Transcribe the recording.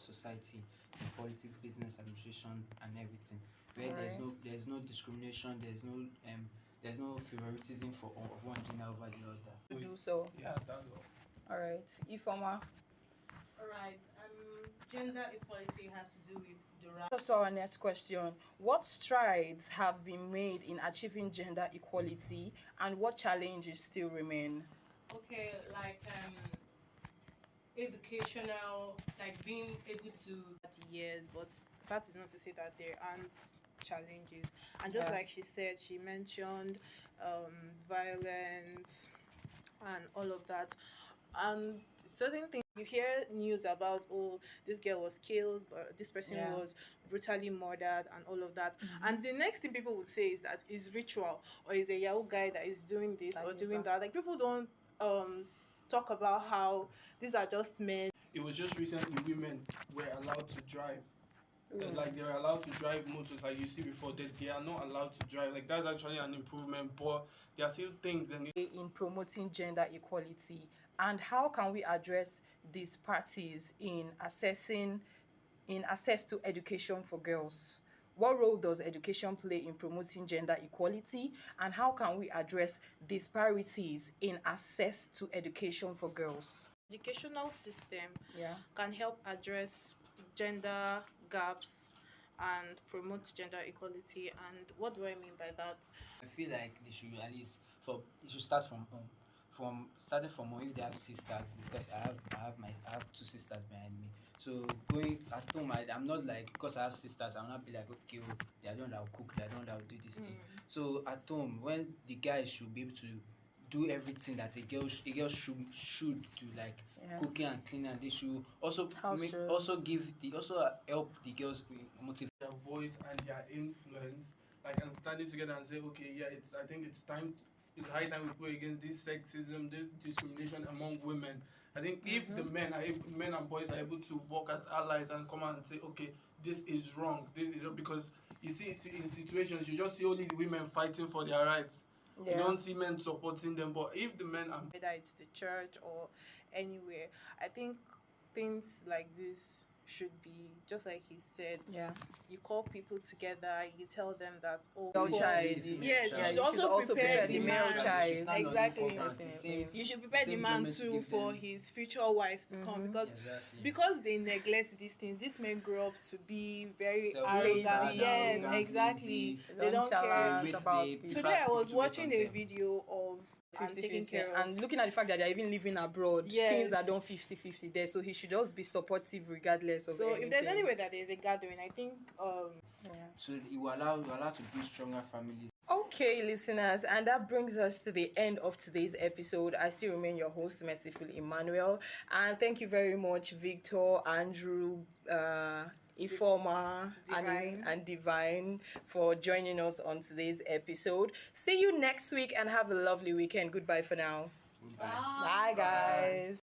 society, in politics, business, administration, and everything, where Alright. there's no discrimination, there's no favoritism for of one gender over the other. To do so. Yeah, that's all. Alright. Ifoma. All right. Gender equality has to do with the right. So our next question: what strides have been made in achieving gender equality, and what challenges still remain? Okay, like educational, like being able to. 30 years, but that is not to say that there aren't challenges. And just Yeah. like she said, she mentioned violence and all of that. And certain things you hear news about, oh, this girl was killed, this person Yeah. was brutally murdered, and all of that. And the next thing people would say is that it's ritual, or is a Yahoo guy that is doing this That or is doing that. that. Like, people don't talk about how these are just men. It was just recently women were allowed to drive. Like they were allowed to drive motors, like you see before. They are not allowed to drive. Like that's actually an improvement, but there are still things that need. In promoting gender equality, and how can we address these parties in access to education for girls? What role does education play in promoting gender equality, and how can we address disparities in access to education for girls? Educational system Yeah. can help address gender gaps and promote gender equality. And what do I mean by that? I feel like they should at least it should start from home. From starting from home, if they have sisters, because I have two sisters behind me. So going at home, I'm not like, because I have sisters, I'll not be like, okay, oh, they are the one that will cook, they are the one that will do this thing. So at home, when the guys should be able to do everything that a girl should do, like Yeah. cooking and cleaning, and they should also House chores. also help the girls motivate. Their voice and their influence, like, and standing together and say, okay, yeah, I think it's high time we put against this sexism, this discrimination among women. I think if the men and boys are able to work as allies and come out and say, okay, this is wrong, because you see in situations you just see only the women fighting for their rights. You don't see men supporting them, but if the men and Whether it's the church or anywhere, I think things like this should be just like he said. Yeah. You call people together, you tell them that, oh, Girl for- child. Yes, Yeah, you should also prepare the male man. child. Exactly. Definitely. You should prepare the same man judgment to too give for them. his future wife to come, because they neglect these things. These men grow up to be very Self-reliant, arrogant. Yes, arrogant, exactly. lazy. They don't care. Nonchalant about They- people. Today I was people to watching wait on a them. video of and 50, taking 50, care of. and looking at the fact that they're even living abroad, Yes. things are done 50-50 there, so he should just be supportive regardless of So anything. if there's anywhere that there's a gathering, I think Yeah. So it will allow to build stronger families. Okay, listeners, and that brings us to the end of today's episode. I still remain your host, Merciful Emmanuel, and thank you very much, Victor, Andrew, Ifoma, Divine. and Divine, for joining us on today's episode. See you next week and have a lovely weekend. Goodbye for now. Goodbye. Bye guys.